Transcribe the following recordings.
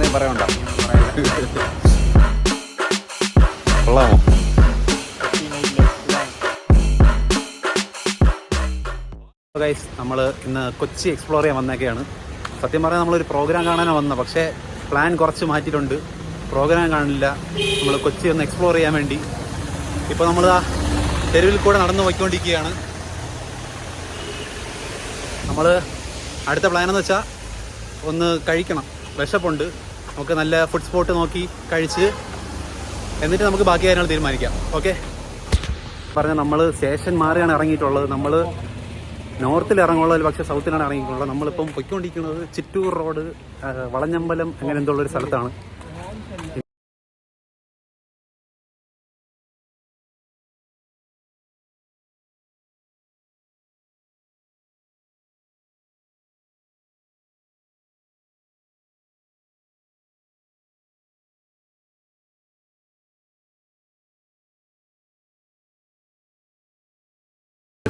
ഇനി പറയണ്ട. കൊള്ളാമോ? ഗൈസ്, നമ്മൾ ഇന്ന് കൊച്ചി എക്സ്പ്ലോർ ചെയ്യാൻ വന്നേക്കെയാണ്. സത്യം പറഞ്ഞാൽ നമ്മളൊരു പ്രോഗ്രാം കാണാനാണ് വന്നത്, പക്ഷേ പ്ലാൻ കുറച്ച് മാറ്റിയിട്ടുണ്ട്. പ്രോഗ്രാം കാണില്ല, നമ്മൾ കൊച്ചി ഒന്ന് എക്സ്പ്ലോർ ചെയ്യാൻ വേണ്ടി. ഇപ്പോൾ നമ്മൾ ആ തെരുവിൽ കൂടെ നടന്നു പോയിക്കൊണ്ടിരിക്കുകയാണ്. നമ്മൾ അടുത്ത പ്ലാൻ എന്ന് വെച്ചാൽ ഒന്ന് കഴിക്കണം, വിശപ്പുണ്ട്. നമുക്ക് നല്ല ഫുഡ് സ്പോട്ട് നോക്കി കഴിച്ച് എന്നിട്ട് നമുക്ക് ബാക്കി കാര്യങ്ങൾ തീരുമാനിക്കാം. ഓക്കെ, പറഞ്ഞാൽ നമ്മൾ സ്റ്റേഷൻ മാറിയാണ് ഇറങ്ങിയിട്ടുള്ളത്. നമ്മൾ നോർത്തിൽ ഇറങ്ങുള്ളത്, പക്ഷേ സൗത്തിലാണ് ഇറങ്ങിയിട്ടുള്ളത്. നമ്മളിപ്പം പൊയ്ക്കൊണ്ടിരിക്കുന്നത് ചിറ്റൂർ റോഡ്, വളഞ്ഞമ്പലം അങ്ങനെ എന്തോ ഉള്ളൊരു സ്ഥലത്താണ്.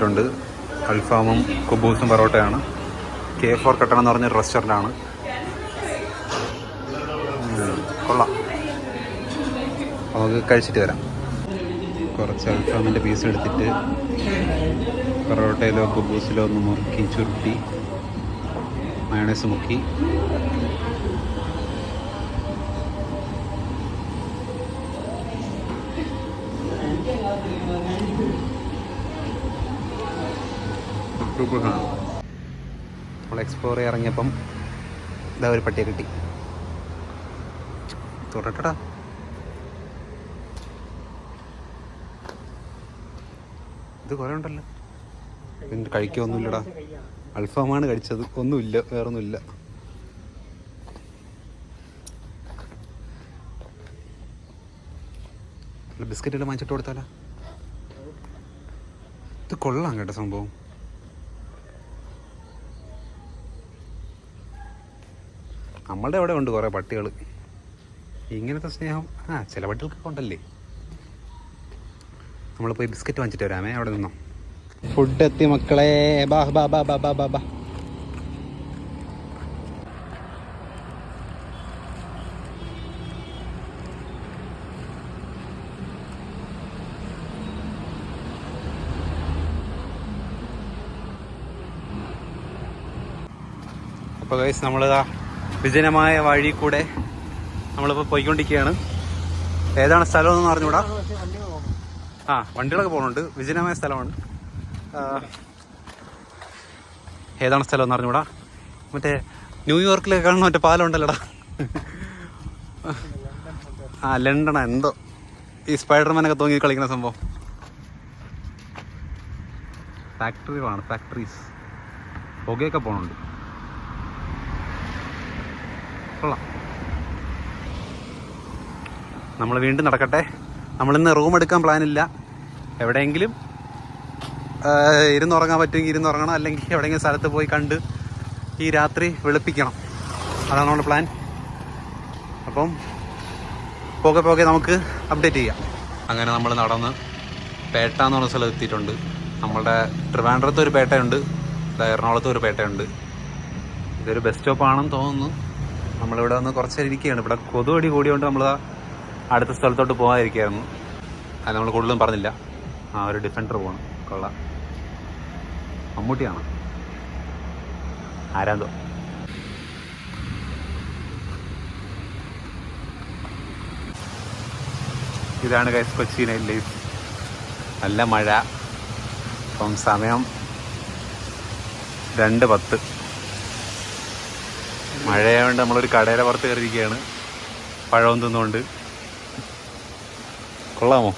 ണ്ട് അൽഫാമും കുബൂസും പൊറോട്ടയാണ്. K4 കട്ടണം എന്ന് പറഞ്ഞൊരു റെസ്റ്റോറൻ്റാണ്. കൊള്ളാം, നമുക്ക് കഴിച്ചിട്ട് വരാം. കുറച്ച് അൽഫാമിൻ്റെ പീസ് എടുത്തിട്ട് പൊറോട്ടയിലോ കുബൂസിലോ ഒന്ന് മുറുക്കി ചുരുട്ടി മയണൈസ് മുക്കി നമ്മൾ എക്സ്പ്ലോർ ചെയ്യാൻ ഇറങ്ങിയപ്പം ഇതാ ഒരു പട്ടിയെ കിട്ടി. തുറട്ടടാ, ഇത് കുറേ ഉണ്ടല്ലോ. പിന്നെ കഴിക്കൊന്നുമില്ലടാ, അൽഫാമാണ് കഴിച്ചത്, ഒന്നുമില്ല, വേറൊന്നുമില്ല. ബിസ്ക്കറ്റ് എല്ലാം വാങ്ങിച്ചിട്ട് കൊടുത്താലോ? ഇത് കൊള്ളാം കേട്ടോ സംഭവം. നമ്മളുടെ അവിടെ ഉണ്ട് കുറേ പട്ടികൾ. ഇങ്ങനത്തെ സ്നേഹം ചില പട്ടികൾക്കൊക്കെ ഉണ്ടല്ലേ. നമ്മൾ പോയി ബിസ്ക്കറ്റ് വാങ്ങിച്ചിട്ട് വരാമേ, അവിടെ നിന്നോ. ഫുഡ് എത്തി മക്കളെ, ബാ ബാ ബാ ബാ ബാ ബാ ബാ. അപ്പോൾ ഗൈസ്, നമ്മളിതാ വിജനമായ വഴി കൂടെ നമ്മളിപ്പോൾ പോയിക്കൊണ്ടിരിക്കുകയാണ്. ഏതാണ് സ്ഥലമെന്ന് അറിഞ്ഞൂടാ. വണ്ടികളൊക്കെ പോകുന്നുണ്ട്. വിജനമായ സ്ഥലമാണ്. ഏതാണ് സ്ഥലം എന്ന് അറിഞ്ഞൂടാ. മറ്റേ ന്യൂയോർക്കിലൊക്കെ കാണുന്ന മറ്റേ പാലം ഉണ്ടല്ലോടാ. ലണ്ടനാ എന്തോ, ഈ സ്പൈഡർമാനൊക്കെ തൂങ്ങി കളിക്കുന്ന സംഭവം. ഫാക്ടറികളാണ്, ഫാക്ടറീസ്. പുകയൊക്കെ പോകുന്നുണ്ട്. കൊള്ളാം. നമ്മൾ വീണ്ടും നടക്കട്ടെ. നമ്മളിന്ന് റൂം എടുക്കാൻ പ്ലാനില്ല. എവിടെയെങ്കിലും ഇരുന്നുറങ്ങാൻ പറ്റുമെങ്കിൽ ഇരുന്നുറങ്ങണം, അല്ലെങ്കിൽ എവിടെയെങ്കിലും സ്ഥലത്ത് പോയി കണ്ട് ഈ രാത്രി വെളുപ്പിക്കണം. അതാണ് നമ്മുടെ പ്ലാൻ. അപ്പം പോകെ നമുക്ക് അപ്ഡേറ്റ് ചെയ്യാം. അങ്ങനെ നമ്മൾ നടന്ന് പേട്ട എന്ന് പറഞ്ഞ സ്ഥലത്ത് എത്തിയിട്ടുണ്ട്. നമ്മളുടെ ട്രിവാൻഡ്രത്ത് ഒരു പേട്ടയുണ്ട്, എറണാകുളത്ത് ഒരു പേട്ടയുണ്ട്. ഇതൊരു ബസ് സ്റ്റോപ്പാണെന്ന് തോന്നുന്നു. നമ്മളിവിടെ വന്ന് കുറച്ച് ഇരിക്കുകയാണ്. ഇവിടെ കൊതുകടി കൂടിയോണ്ട് നമ്മൾ അടുത്ത സ്ഥലത്തോട്ട് പോകാതിരിക്കുകയായിരുന്നു. അത് നമ്മൾ കൂടുതലും പറഞ്ഞില്ല. ഒരു ഡിഫൻഡർ പോകണം. കൊള്ളാം, മമ്മൂട്ടിയാണ്, ആരാന്തോ. ഇതാണ് ഗൈസ് കൊച്ചി നൈറ്റ് ലൈഫ്. നല്ല മഴ. ഇപ്പം സമയം 2:10. മഴയായതുകൊണ്ട് നമ്മളൊരു കടയുടെ പുറത്ത് കയറിയിരിക്കുകയാണ്, പഴവും തിന്നുകൊണ്ട്. കൊള്ളാമോ?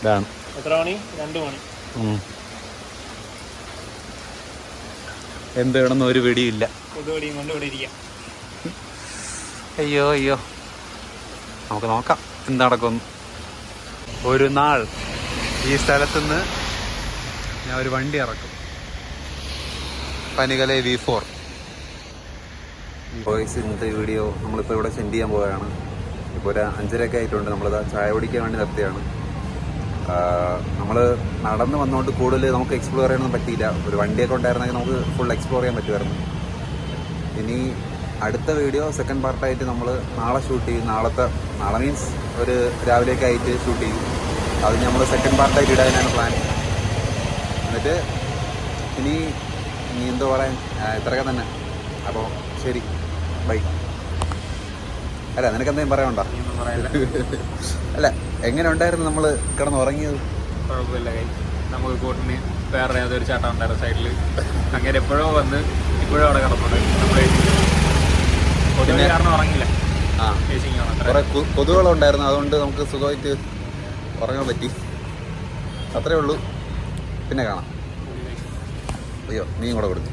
ഇതാണ്. എത്ര മണി? 2 മണി. എന്ത് വേണമെന്ന് ഒരു പിടിയില്ല. അയ്യോ അയ്യോ, നമുക്ക് നോക്കാം എന്ത് നടക്കുന്നു. ഒരു നാൾ ഈ സ്ഥലത്തുനിന്ന് ഞാൻ ഒരു വണ്ടി ഇറക്കും. പനികലെ V4 ബോയ്സ്. ഇന്നത്തെ വീഡിയോ നമ്മളിപ്പോൾ ഇവിടെ സെൻഡ് ചെയ്യാൻ പോവുകയാണ്. ഇപ്പോൾ ഒരു 5:30 ആയിട്ടുണ്ട്. നമ്മളിതാ ചായ കുടിക്കാൻ വേണ്ടി നിർത്തിയാണ്. നമ്മൾ നടന്ന് വന്നുകൊണ്ട് കൂടുതൽ നമുക്ക് എക്സ്പ്ലോർ ചെയ്യാനൊന്നും പറ്റിയില്ല. ഒരു വണ്ടിയൊക്കെ ഉണ്ടായിരുന്നെങ്കിൽ നമുക്ക് ഫുൾ എക്സ്പ്ലോർ ചെയ്യാൻ പറ്റുമായിരുന്നു. ഇനി അടുത്ത വീഡിയോ സെക്കൻഡ് പാർട്ടായിട്ട് നമ്മൾ നാളെ ഷൂട്ട് ചെയ്യും. നാളെ മീൻസ് ഒരു രാവിലേക്ക് ആയിട്ട് ഷൂട്ട് ചെയ്യും. അത് നമ്മൾ സെക്കൻഡ് പാർട്ടായിട്ട് ഇടാനാണ് പ്ലാൻ. എന്നിട്ട് ഇനി എന്തോ പറയാൻ, ഇത്രയൊക്കെ തന്നെ. അപ്പോൾ ശരി, ബൈ. അല്ല, നിനക്ക് എന്തെങ്കിലും പറയാനുണ്ടോ? അല്ല, എങ്ങനെ ഉണ്ടായിരുന്നു നമ്മൾ കിടന്ന് ഉറങ്ങിയത്? കുഴപ്പമില്ല, നമുക്ക് കൂട്ടിന് വേറെ ഏതൊരു ചാട്ടം ഉണ്ടായിരുന്നു സൈഡിൽ. അങ്ങനെ എപ്പോഴോ വന്ന് ഇപ്പോഴും അവിടെ കിടന്നുണ്ട്. നമ്മൾ കൊതുക് കാരണം ഉറങ്ങില്ല. കുറെ കൊതുകുകളുണ്ടായിരുന്നു, അതുകൊണ്ട് നമുക്ക് സുഖമായിട്ട് ഉറങ്ങാൻ പറ്റി. അത്രേ ഉള്ളൂ. പിന്നെ കാണാം. അയ്യോ, നീയും കൂടെ കൊടുത്തു.